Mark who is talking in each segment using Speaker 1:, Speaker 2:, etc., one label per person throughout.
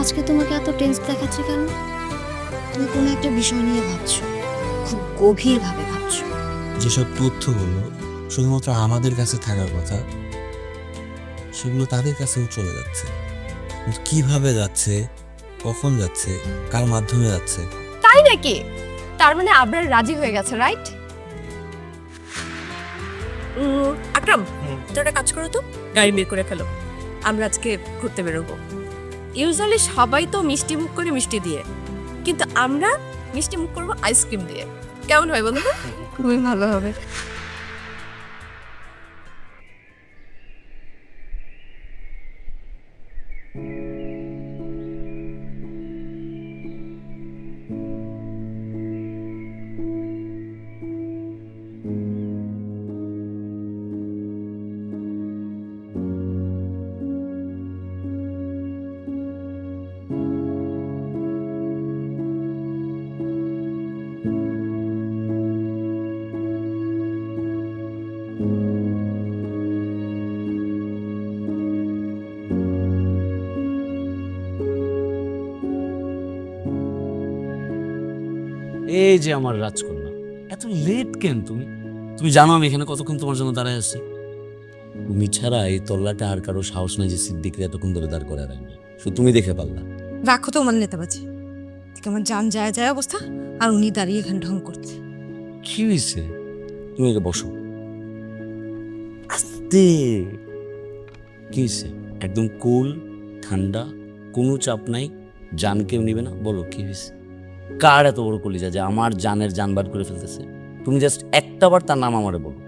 Speaker 1: আজকে তোমাকে এত টেন্স দেখাচ্ছে কেন? তুমি কোনো একটা বিষয় নিয়ে ভাবছো, খুব গভীরভাবে ভাবছো।
Speaker 2: যেসব তথ্যগুলো শুধুমাত্র আমাদের কাছে থাকার কথা, সেগুলো তাদের কাছেও চলে যাচ্ছে। কিন্তু কিভাবে যাচ্ছে, কখন যাচ্ছে, কার মাধ্যমে যাচ্ছে?
Speaker 3: তাই নাকি? তার মানে আবরার রাজি হয়ে গেছে, রাইট? আকরাম, তোর একটা কাজ করো তো, গাড়ি বের করে ফেলো। আমরা আজকে ঘুরতে বেরোবো। ইউজুয়ালি সবাই তো মিষ্টি মুখ করে মিষ্টি দিয়ে, কিন্তু আমরা মিষ্টি মুখ করবো আইসক্রিম দিয়ে। কেমন হয় বলো তো? খুবই ভালো হবে।
Speaker 4: এই যে আমার রাজকন্যা, এত লেট কেন তুমি? তুমি জানো আমি এখানে কতক্ষণ তোমার জন্য দাঁড়ায় আছি? তুমি ছাড়া এই তল্লাটে আর কারো সাহস নেই যে সিদ্দিকরে এতক্ষণ ধরে দাঁড় করে রাখবে। শুধু তুমি দেখে পারলা।
Speaker 5: রাখো তো আমার নেতাবাজি, আমার জান যায় যায় অবস্থা, আর উনি দাঁড়িয়ে এখানে ঢং করছে।
Speaker 4: কি হয়েছে? তুমি একে বসো। আস্তে। কি হয়েছে? একদম কুল, ঠান্ডা, কোনো চাপ নাই। জান কেউ নিবে না। বলো কি হয়েছে? কার এত বড় কলিজা যে আমার জানের জান বার করে ফেলতেছে? তুমি জাস্ট একটা বার তার নাম আমারে বলো,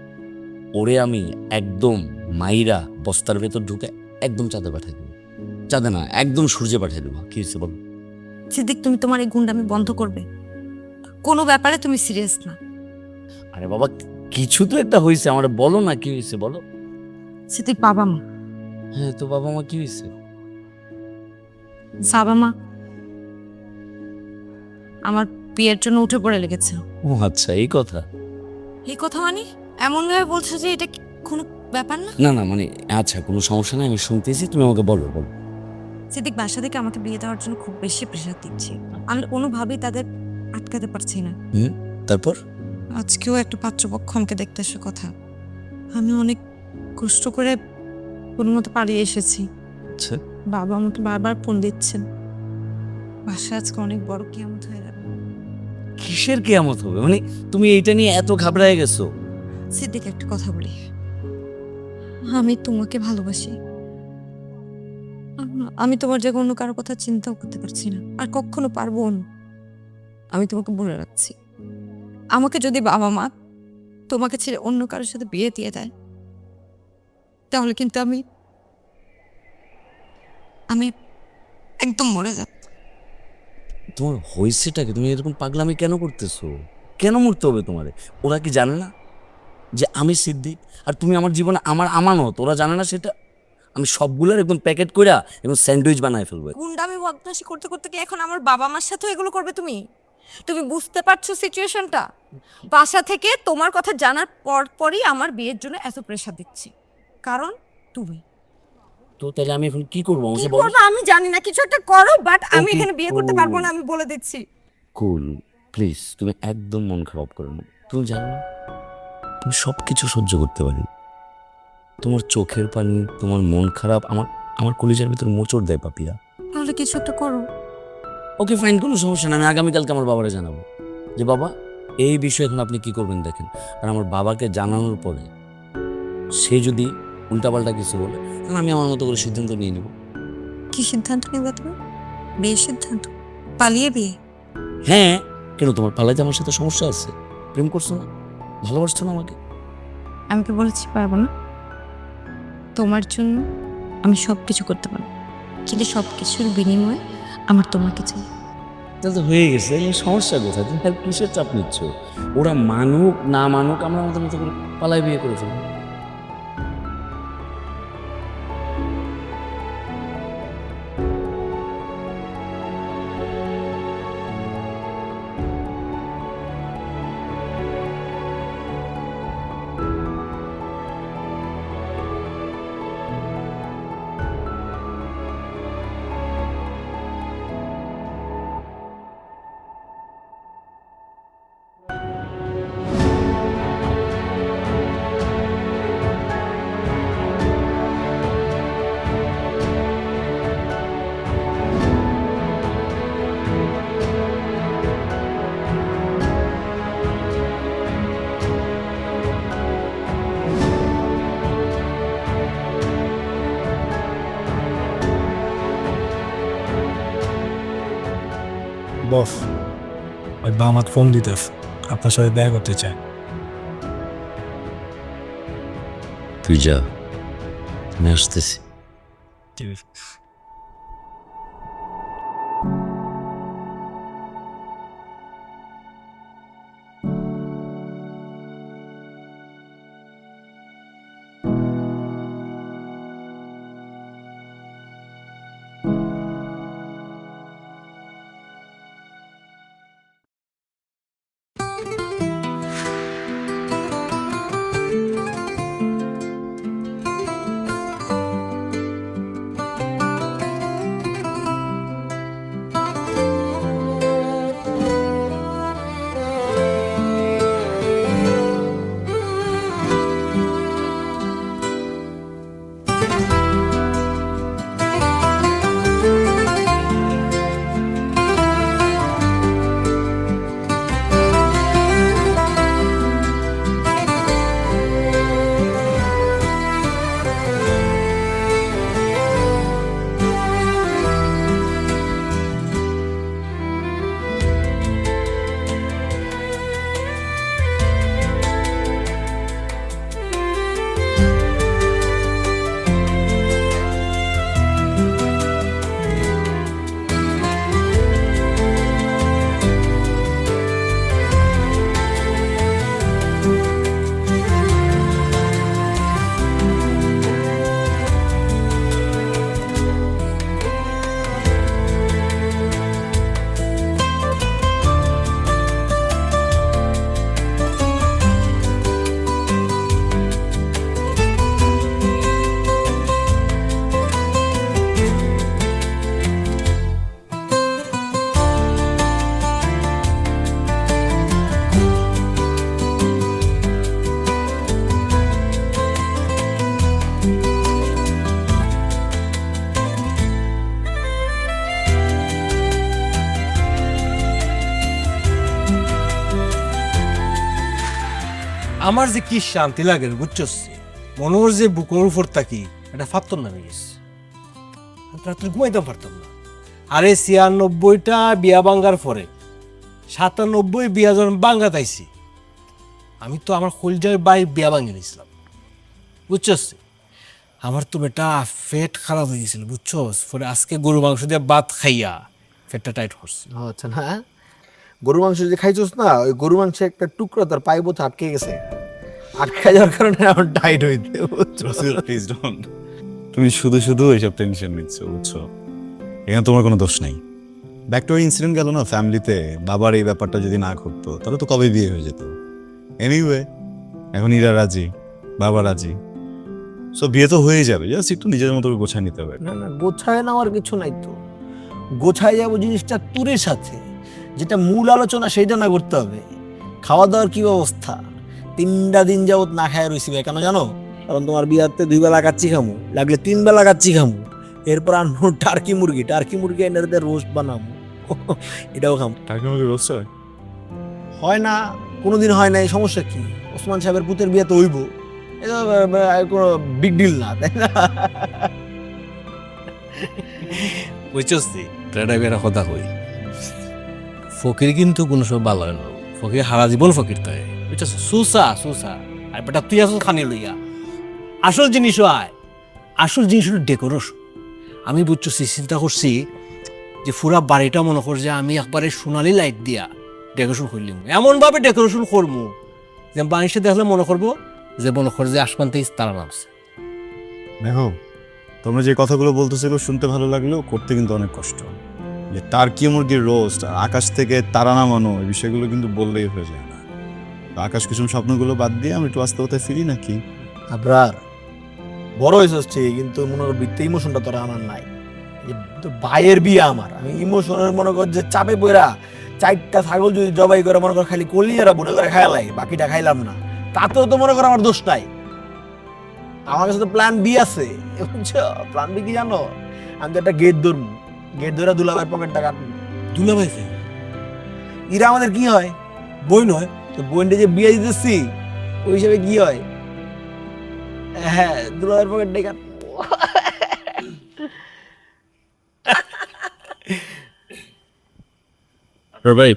Speaker 4: ওরে আমি একদম মাইরা বস্তার ভেতর ঢুকে একদম চাঁদে পাঠিয়ে দেবো। চাঁদে না, একদম সূর্যে পাঠিয়ে দেবো। কি হয়েছে বলো?
Speaker 5: সিদ্দিক, তুমি তোমার এই গুন্ডামি বন্ধ করবে। কোনো ব্যাপারে তুমি সিরিয়াস না।
Speaker 4: আরে বাবা, কিছু তো একটা হয়েছে, আমার বলো না কি হয়েছে বলো।
Speaker 5: সিদ্দিক, বাবা মা,
Speaker 4: হ্যাঁ তো বাবা মা কি হয়েছে?
Speaker 5: বাবা মা আমার বিয়ের জন্য উঠে পড়ে লেগেছে।
Speaker 4: ও আচ্ছা, এই কথা।
Speaker 5: এই কথা মানে এমন ভাবে বলছো যে এটা কি কোনো ব্যাপার না?
Speaker 4: না না মানে, আচ্ছা কোনো সমস্যা নাই, আমি শুনতেছি, তুমি আমাকে বলো বলো।
Speaker 5: সিদ্দিক, বাসা থেকে আমাকে বিয়ে দেওয়ার জন্য খুব বেশি প্রেশার দিচ্ছে। আমি কোনোভাবেই তাদের আটকাতে পারছি না।
Speaker 4: তারপর?
Speaker 5: আজকেও একটা পাত্রপক্ষ আমাকে দেখতে এসে কথা। আমি অনেক কষ্ট করে কোনো মতো পালিয়ে এসেছি।
Speaker 4: আচ্ছা,
Speaker 5: বাবা আমাকে বারবার ফোন দিচ্ছেন। বাসায় আজকে অনেক বড় কিয়ামত হয়ে যাবে।
Speaker 4: কিসের কিয়ামত হবে? মানে তুমি এইটা নিয়ে এত ঘাবড়ায় গেছো?
Speaker 5: সিদ্দিক, একটা কথা বলি, আমি তোমাকে ভালোবাসি। আমি তোমার জায়গায় অন্য কারো কথা চিন্তাও করতে পারছি না, আর কখনো পারবো না। আমি তোমাকে বলে রাখছি, আমাকে যদি বাবা মা তোমাকে ছেড়ে অন্য কারোর সাথে বিয়ে দিয়ে দেয়, তাহলে কিন্তু আমি আমি একদম মরে যাব।
Speaker 4: তোমার হয়েছেটা কি? তুমি এরকম পাগলামি কেন করতেছো? কেন মরতে হবে তোমারে? ওরা কি জানে না যে আমি সিদ্দিক আর তুমি আমার জীবনে আমার আমানত? ওরা জানে না সেটা? আমি সবগুলোর একদম প্যাকেট কইরা এবং স্যান্ডউইচ বানায় ফেলবো।
Speaker 5: গুন্ডামি বদমাশি করতে করতে কি এখন আমার বাবা মার সাথে এগুলো করবে তুমি? তুমি বুঝতে পারছো সিচুয়েশনটা? বাসা থেকে তোমার কথা জানার পরই আমার বিয়ের জন্য এত প্রেশার দিচ্ছি, কারণ তুমি।
Speaker 4: তো তাহলে আমি এখন কি করবো
Speaker 5: কি
Speaker 4: আমাকে বলো।
Speaker 5: করবো আমি জানি না, কিছু একটা করো, বাট আমি
Speaker 4: Okay,
Speaker 5: এখানে বিয়ে করতে
Speaker 4: cool.
Speaker 5: পারবো না, আমি বলে দিচ্ছি।
Speaker 4: কুল, প্লিজ তুমি একদম মন খারাপ করো না। তুমি জানো না আমি সব কিছু সহ্য করতে পারি। তোমার চোখের পানি, তোমার মন খারাপ আমার আমার কলিজার ভিতর মোচড় দেয় পাপিয়া।
Speaker 5: তাহলে কিছু একটা করো।
Speaker 4: ওকে ফাইন, কোনো সমস্যা না। আমি আগামীকালকে আমার বাবারে জানাবো যে বাবা এই বিষয়ে এখন আপনি কি করবেন দেখেন। আর আমার বাবাকে জানানোর পরে সে যদি উল্টাপাল্টা কিছু বলে, তাহলে আমি আমার মতো করে সিদ্ধান্ত নিয়ে নেব।
Speaker 5: কি সিদ্ধান্ত নেবে তুমি? বিয়ের সিদ্ধান্ত? পালিয়ে বিয়ে?
Speaker 4: হ্যাঁ, কেন তোমার পালাইতে আমার সাথে সমস্যা আছে? প্রেম করছো না, ভালোবাসছো না আমাকে?
Speaker 5: আমি কি বলেছি পারবো না? তোমার জন্য আমি সব কিছু করতে পারবো, কিন্তু সব কিছুর বিনিময়ে আমার তোমাকে চাই।
Speaker 4: তাহলে তো হয়ে গেছে, এই সমস্যা কোথায়? তুমি আর কিসের চাপ নিচ্ছ? ওরা মানুক না মানুক, আমরা আমাদের মতো করে পালাই বিয়ে করে ফেলবো।
Speaker 6: বস, ওই বামাত ফোন দিতেছে, আপনার সাথে দেখা করতে চায়।
Speaker 4: তুই যা, আমি আসতেছি।
Speaker 6: ঠিক আছে।
Speaker 7: আমার যে কি শান্তি লাগে বুঝছস, মনোর যে বুকের উপর থাকি এটা ফাত্তর নামে গেছে, রাত্রে ঘুমাইতে পারতাম না। আরে 96টা বিয়া ভাঙ্গার পরে 97 বিয়া যখন ভাঙ্গা তাইছি, আমি তো আমার কলজার বাইর বিয়া ভাঙিয়ে নিয়েছিলাম বুঝছস। আমার তো বেটা পেট খারাপ হয়ে গেছিল বুঝছস, পরে আজকে গরু মাংস দিয়ে ভাত খাইয়া পেটটা টাইট করছে।
Speaker 8: আচ্ছা, না গরু মাংস যে খাইছোস না, ওই গরু মাংসে একটা টুকরো তার পাইপ আটকে গেছে, আটকে যাওয়ার কারণে আমার টাইট হইতে।
Speaker 9: Please don't. তুমি শুধু শুধু এইসব টেনশন নিচ্ছ, বুঝছো? এখানে তোমার কোনো দোষ নাই। ব্যাক টু ইনসিডেন্ট গেল না ফ্যামিলিতে, বাবার এই ব্যাপারটা যদি না ঘটতো তাহলে তো কবে বিয়ে হয়ে যেত। এনিওয়ে এখন ইরা রাজি, বাবা রাজি, সো বিয়ে তো হয়ে যাবে, জাস্ট একটু নিজের মতো গোছায় নিতে হবে।
Speaker 8: না না, গোছায় নেওয়ার কিছু নাই তো, গোছায় যাবো জিনিসটা তুরের সাথে, যেটা মূল আলোচনা সেইটা না করতে হবে। খাওয়া দাওয়ার কি ব্যবস্থা? 3টা দিন যাবত না খায় রয়েছি ভাই, কেন জানো? কারণ তোমার বিয়াতে 2 বেলা কাচ্চি খামু, লাগলে 3 বেলা কাচ্চি খামু, এরপর আনবো টার্কি মুরগি এনে রোস্ট বানাবো, এটাও খামু।
Speaker 9: টার্কি মুরগি রোস্ট হয়?
Speaker 8: হয় না, কোনোদিন হয় নাই, সমস্যা কি? ওসমান সাহেবের পুতের বিয়ে তো হইব, এটা কোনো বিগ ডিল না, তাই না?
Speaker 7: বুঝছস, এটা একটা কথা কই, ফকির কিন্তু কোনো সব ভালো হয় না, ফকির সারা জীবন ফকির তাই বুঝছস। সুসা সুসা আর বেটা তুই আসল খানি লইয়া, আসল জিনিস হয়, আসল জিনিস হলো ডেকোরেশন। আমি বুঝছস চিন্তা করছি যে পুরা বাড়িটা মনে কর যে আমি একবারে সোনালি লাইট দিয়া ডেকোরেশন করলিম, এমনভাবে ডেকোরেশন করবো যে মানুষে দেখলে মনে করবো যে মনে কর যে আসমান থেকে তারা নামছে।
Speaker 9: দেখো, তোমরা যে কথাগুলো বলতেছিল শুনতে ভালো লাগলেও করতে কিন্তু অনেক কষ্ট। যে টার্কি মুরগির রোস্ট আর আকাশ থেকে তারা নামানো, এই বিষয়গুলো কিন্তু বললেই হয়ে যায় না। তো আকাশ কুসুম স্বপ্নগুলো বাদ দিয়ে আমি একটু বাস্তবতায় ফিরি নাকি?
Speaker 8: আবরার বড় হয়েছিস ঠিক, কিন্তু মনে কর বৃত্তে ইমোশনটা তোরা আমার নাই। এই তো ভাইয়ের বিয়ে আমার, আমি ইমোশনের মনে কর যে চাপে পড়া 4টা ছাগল যদি জবাই করে মনে কর খালি কলিয়ারা বুনে করে খাইলাই, বাকিটা খাইলাম না, তাতেও তো মনে কর আমার দোষ নাই। আমার কাছে তো প্ল্যান বি আছে, বুঝছো? প্ল্যান বি কি জানো? আমি তো একটা গেট ধরবো, গেট ধরে দুলাভাইয়ের পকেটটা কাটবো।
Speaker 7: দুলা ভাইছে
Speaker 8: ইরা আমাদের কি হয়?
Speaker 7: বই নয়
Speaker 8: তো বোনটা যে বিয়ে দিতেছি ওই হিসাবে কি হয়? হ্যাঁ, দুলাভাইয়ের পকেটটাই কাটবো।
Speaker 7: ভাই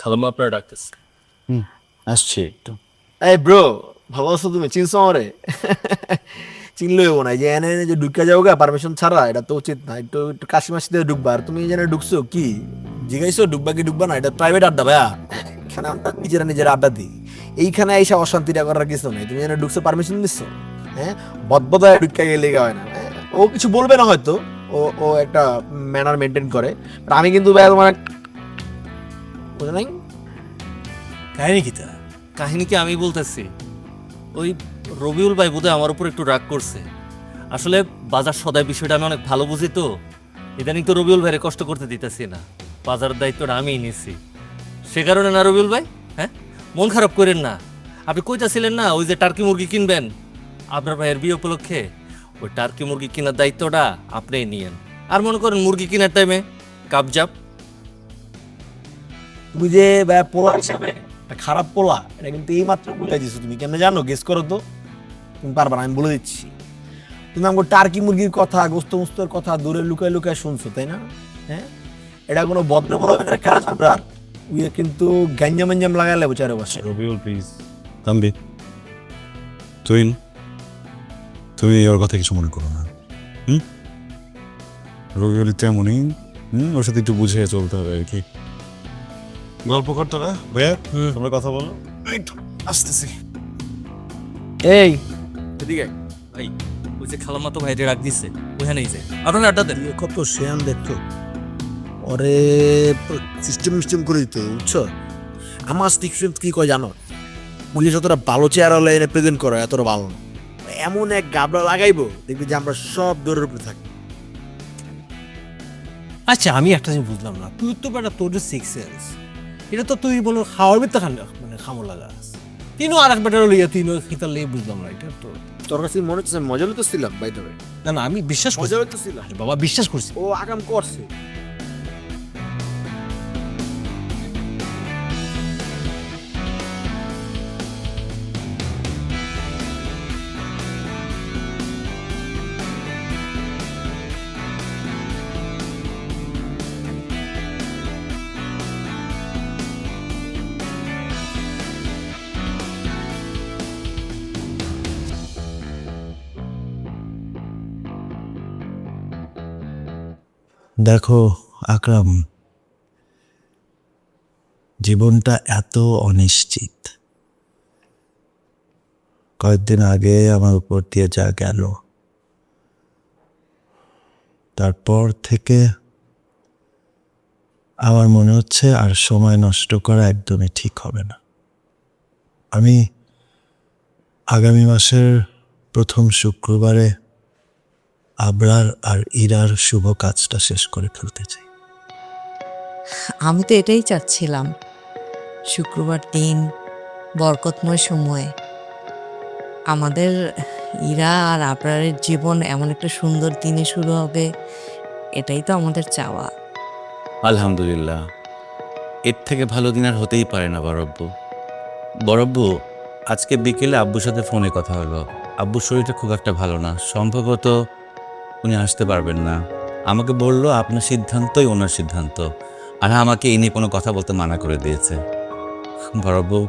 Speaker 7: খালাম্মা আপনার ডাকতেছে।
Speaker 4: আসছে একটু।
Speaker 8: এই ব্রো, ভালো আছো তুমি? চিনছো আমারে? চিনলই হবো না, এই যে এনে এনে যে ঢুকা যাও গা পারমিশন ছাড়া, এটা তো উচিত না। একটু একটু কাশি মাসি দিয়ে ঢুকবা। আর তুমি যেন ঢুকছো কি জিগাইছো ঢুকবা কি ঢুকবা না? এটা প্রাইভেট আড্ডা ভাইয়া, এখানে আমরা নিজেরা নিজেরা আড্ডা দিই। এইখানে এইসব অশান্তিটা করার কিছু নেই। তুমি যেন ঢুকছো পারমিশন দিচ্ছ, হ্যাঁ বদবদায় ঢুকা গেলে হয় না। হ্যাঁ, ও কিছু বলবে না হয়তো, ও ও একটা ম্যানার মেনটেন করে। আর আমি কিন্তু ভাইয়া তোমার বুঝে নাই
Speaker 7: কাহিনী কিতা?
Speaker 10: কাহিনী কি আমি বলতেছি? ওই রবিউল ভাই বোধহয় আমার উপর একটু রাগ করছে। আসলে বাজার সদাই বিষয়টা আমি অনেক ভালো বুঝি তো, ইদানিং তো রবিউল ভাইরে কষ্ট করতে দিতেছি না, বাজারের দায়িত্বটা আমিই নিছি। সে কারণে না রবিউল ভাই, হ্যাঁ মন খারাপ করেন না। আপনি কইতাছিলেন না ওই যে টার্কি মুরগি কিনবেন আপনার ভাইয়ের বিয়ে উপলক্ষে, ওই টার্কি মুরগি কেনার দায়িত্বটা আপনিই নিয়েন। আর মনে করেন মুরগি কেনার টাইমে কাপজাপ।
Speaker 8: তুমি যে ভাইয়া পোলা হিসাবে একটা খারাপ পোলা, এটা কিন্তু এই মাত্র বলে দিচ্ছ। তুমি কেমনে জানো? গেস করো তো। তুমি পারবা না, আমি বলে দিচ্ছি। তুমি আমাকে টার্কি মুরগির কথা, গোস্ত মুস্তর কথা দূরে লুকায় লুকায় শুনছো, তাই না? হ্যাঁ, এটা কোনো বদলে বড় কাজ। আমরা উইয়ে কিন্তু গাঞ্জাম মাঞ্জাম লাগাইলে বিচারে বসে।
Speaker 9: রবিউল প্লিজ। তাম্বি, তুমি ওর কথা কিছু মনে করো না। রবিউল তেমনই, ওর সাথে একটু বুঝে চলতে হবে আর কি। গল্প করতো না ভাইয়া, তোমরা কথা বলো। আসতেছি।
Speaker 8: এই
Speaker 10: এদিকে ভাই, ওই যে খালাম্মা তো ভাইরে রাগ দিচ্ছে, ওখানেই যে আপনার আড্ডা দেন।
Speaker 8: কত শেয়ান দেখতো, ওরে সিস্টেম সিস্টেম করে দিত, বুঝছো? আমার স্টিক কি কয় জানো? পুলিশ যতটা ভালো চেয়ার হলে এনে প্রেজেন্ট করো, এতটা ভালো না। এমন এক গাবলা লাগাইবো, দেখবি যে আমরা সব দৌড়ের উপরে থাকি।
Speaker 7: আচ্ছা আমি একটা জিনিস বুঝলাম না, তুই তো বেটা তোর যে সিক্স সেন্স, এটা তো তুই বলো খাওয়ার ভিতরে মানে খামো লাগা তিনও আর এক বেটার লইয়া তিনও শীতাল লিয়ে বুঝলাম না। এটা তো
Speaker 8: তোর কাছে মনে হচ্ছে মজা লইতেছিলাম, বাই দ্য ওয়ে।
Speaker 7: না না, আমি বিশ্বাস করছি।
Speaker 8: মজা লইতেছিলাম,
Speaker 7: আরে বাবা বিশ্বাস করছি।
Speaker 8: ও আগাম করছে।
Speaker 2: দেখো আকরাম, জীবনটা এত অনিশ্চিত। কয়েকদিন আগে আমার উপর দিয়ে যা গেল, তারপর থেকে আমার মনে হচ্ছে আর সময় নষ্ট করা একদমই ঠিক হবে না। আমি আগামী মাসের প্রথম শুক্রবারে আবরার আর ইরার শুভ কাজটা শেষ করে ফেলতে চাই।
Speaker 5: আমি তো এটাই চাচ্ছিলাম, শুক্রবার দিন বরকতময় সময়ে আমাদের ইরা আর আবরারের জীবন এমন একটা সুন্দর দিনে শুরু হবে, এটাই তো আমাদের চাওয়া।
Speaker 4: আলহামদুলিল্লাহ, এর থেকে ভালো দিন আর হতেই পারে না বড়ব্বু। বড়ব্বু, আজকে বিকেলে আব্বুর সাথে ফোনে কথা হলো। আব্বুর শরীরটা খুব একটা ভালো না, সম্ভবত উনি আসতে পারবেন না। আমাকে বলল আপনার সিদ্ধান্তই ওনার সিদ্ধান্ত, আর আমাকে এই নিয়ে কোনো কথা বলতে মানা করে দিয়েছে। বড়ব্বু,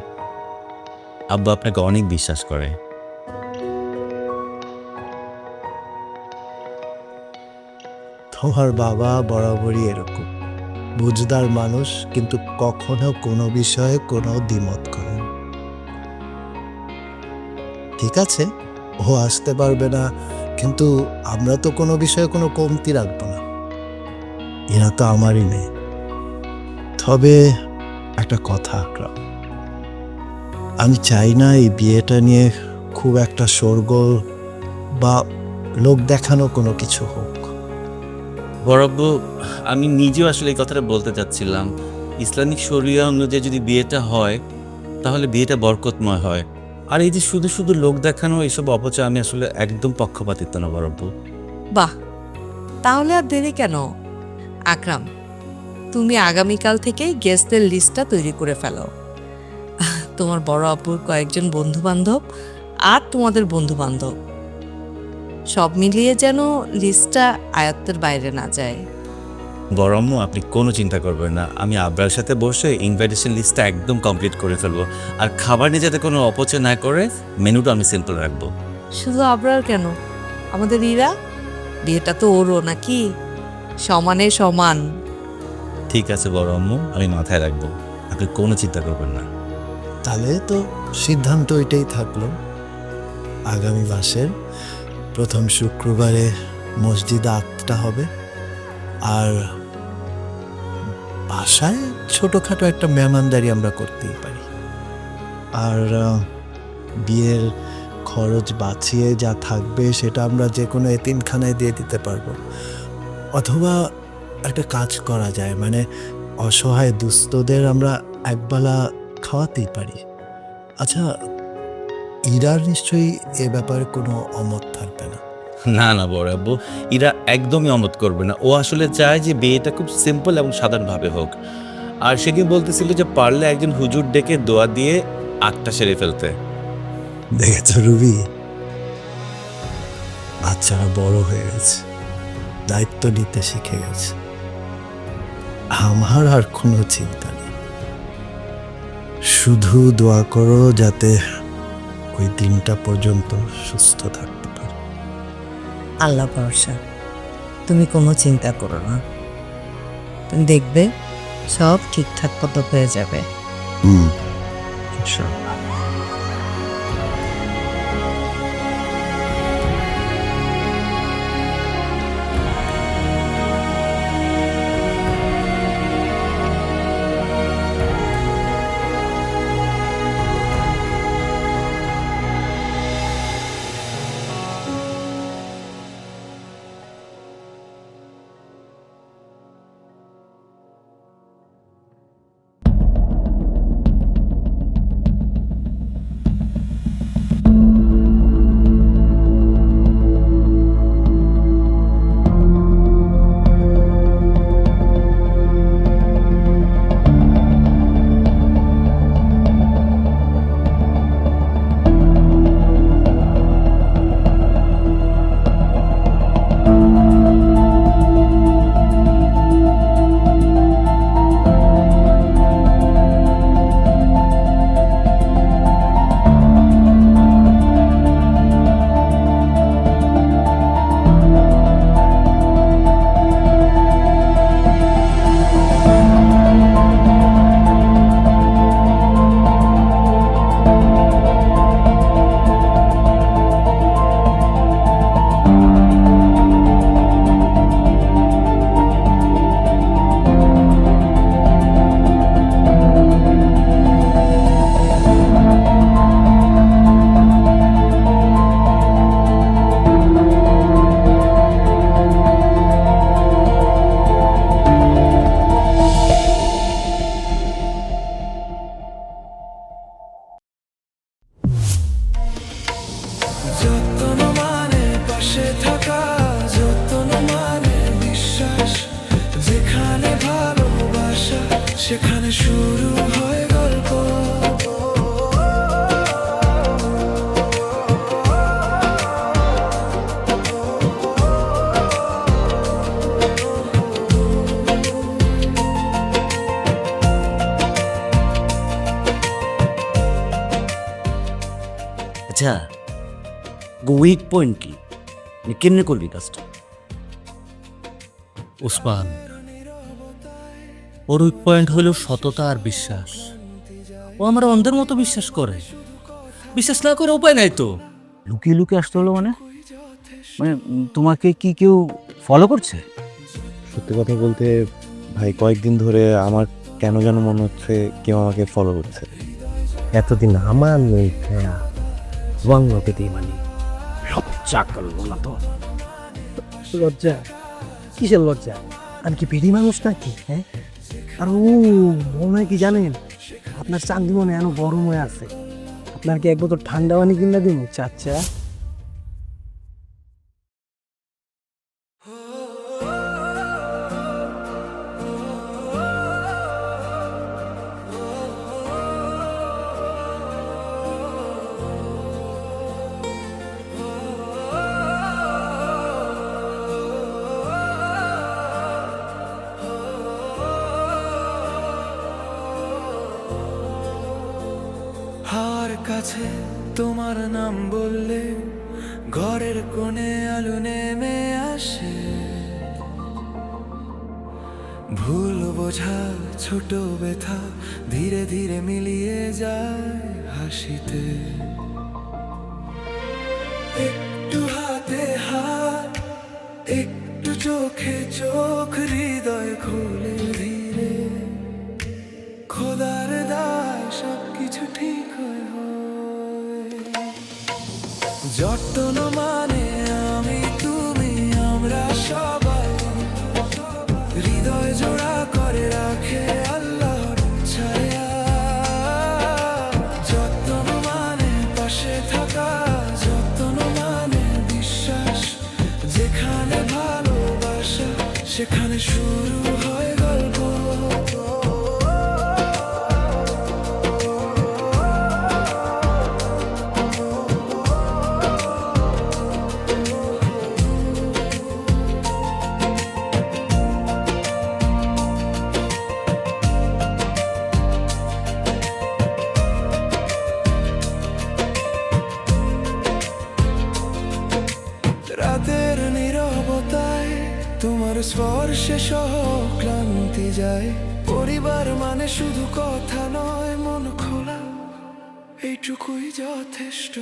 Speaker 4: আব্বু আপনাকে অনেক বিশ্বাস করে।
Speaker 2: তোমার বাবা বরাবরই এরকম বুঝদার মানুষ, কিন্তু কখনো কোনো বিষয়ে কোনো দ্বিমত করেন। ঠিক আছে, ও আসতে পারবে না, কিন্তু আমরা তো কোনো বিষয়ে কোনো কমতি রাখবো না। এরা তো আমারই মেয়ে। তবে একটা কথা আকরাম, আমি চাই না এই বিয়েটা নিয়ে খুব একটা শোরগোল বা লোক দেখানো কোনো কিছু হোক।
Speaker 4: বড়ব্বু, আমি নিজেও আসলে এই কথাটা বলতে চাচ্ছিলাম। ইসলামিক শরিয়া অনুযায়ী যদি বিয়েটা হয় তাহলে বিয়েটা বরকতময় হয়। আর এই যে শুধু শুধু লোক দেখানো, এইসব অপচয় আমি আসলে একদম পক্ষপাতিত্ব না বড়ব্বু।
Speaker 5: বাহ, তাহলে আর দেরি কেন? আকরাম, তুমি আগামীকাল থেকেই গেস্টদের লিস্টটা তৈরি করে ফেলো। তোমার বড় আপুর কয়েকজন বন্ধু বান্ধব আর তোমাদের বন্ধু বান্ধব সব মিলিয়ে যেন লিস্টটা আয়ত্তের বাইরে না যায়।
Speaker 2: বড় আম্মু আপনি কোনো চিন্তা করবেন না, আমি আবরার সাথে বসে ইনভাইটেশন লিস্টটা একদম কমপ্লিট করে ফেলবো। আর খাবার নিয়ে যাতে কোনো অপচয় না করে মেনুটা আমি সিম্পল রাখবো।
Speaker 5: শুধু আবরার কেন, আমাদের ইরা, বিয়েটা তো ওরও নাকি, সমানে সমান।
Speaker 2: ঠিক আছে বড় আম্মু, আমি মাথায় রাখবো, আপনি কোনো চিন্তা করবেন না।
Speaker 11: তাহলে তো সিদ্ধান্ত এটাই থাকলো, আগামী মাসের প্রথম শুক্রবারে মসজিদে আক্তটা হবে, আর বাসায় ছোটখাটো একটা মেহমানদারি আমরা করতেই পারি। আর বিয়ের খরচ বাঁচিয়ে যা থাকবে সেটা আমরা যে কোনো এতিমখানায় দিয়ে দিতে পারবো, অথবা একটা কাজ করা যায়, মানে অসহায় দুস্থদের আমরা একবেলা খাওয়াতেই পারি। আচ্ছা, ইরার নিশ্চয়ই এ ব্যাপারে কোনো অমত থাকবে না?
Speaker 2: না না বড় আব্বু, এরা একদমই অমত করবে না। ও আসলে চায় যে বিয়েটা খুব সিম্পল এবং সাধারণভাবে হোক। আর সে কি বলতেছিল যে পারলে একজন হুজুর ডেকে দোয়া দিয়ে আগটা সেরে ফেলতে।
Speaker 11: দেখেছ রুবি, বাচ্চারা বড় হয়ে গেছে, দায়িত্ব নিতে শিখে গেছে, আমার আর কোনো চিন্তা নেই। শুধু দোয়া করো যাতে ওই দিনটা পর্যন্ত সুস্থ থাকতে পারে।
Speaker 5: আল্লাহ ভরসা, তুমি কোনো চিন্তা করো না, তুমি দেখবে সব ঠিকঠাক মতো হয়ে যাবে।
Speaker 11: ইনশাআল্লাহ।
Speaker 12: সেখানে শুরু হয় গল্প।
Speaker 4: আচ্ছা, উইক পয়েন্ট কি, কেমনে করবি কাজটা?
Speaker 10: ওসমান, ওর উইক পয়েন্ট হলো সততা আর বিশ্বাস। ও আমার অন্ধের মতো বিশ্বাস করে, বিশ্বাস না করে উপায় নাই তো।
Speaker 7: লুকিয়ে লুকিয়ে আসতে হলো মানে মানে তোমাকে কি কেউ ফলো করছে?
Speaker 13: সত্যি কথা বলতে ভাই, কয়েকদিন ধরে আমার কেন যেন মনে হচ্ছে কেউ আমাকে ফলো করছে।
Speaker 7: এতদিন আমার নেই পেতেই মানি লজ্জা করবো না তো? লজ্জা? কিসের লজ্জা? আমি কি পিড়ি মানুষ নাকি? হ্যাঁ, আর ও মনে হয় কি জানেন, আপনার চান্দি মনে এখনো গরম হয়ে আছে। আপনার কি এক বোতল ঠান্ডা পানি কিনা দিব চাচা?
Speaker 12: কাছে তোমার নাম বললে ঘরের কোণে আলো নেমে আসে। ভুল বোঝা ছোট ব্যথা ধীরে ধীরে মিলিয়ে যায় হাসিতে। একটু হাতে হাত, একটু চোখে চোখ, হৃদয় খুলে ধীরে। খোদার দায় সবকিছু ঠিক হয়। যত্ন মানে আমি তুমি আমরা সবাই, হৃদয় জোড়া করে রাখে আল্লাহর ছায়া। যত্ন মানে পাশে থাকা, যত্ন মানে বিশ্বাস। যেখানে ভালোবাসা সেখানে শুরু হয় গল্প। রাতের নীরবতায় তোমার স্পর্শে সহ ক্লান্তি যায়। পরিবার মানে শুধু কথা নয়, মন খোলা এইটুকুই যথেষ্ট।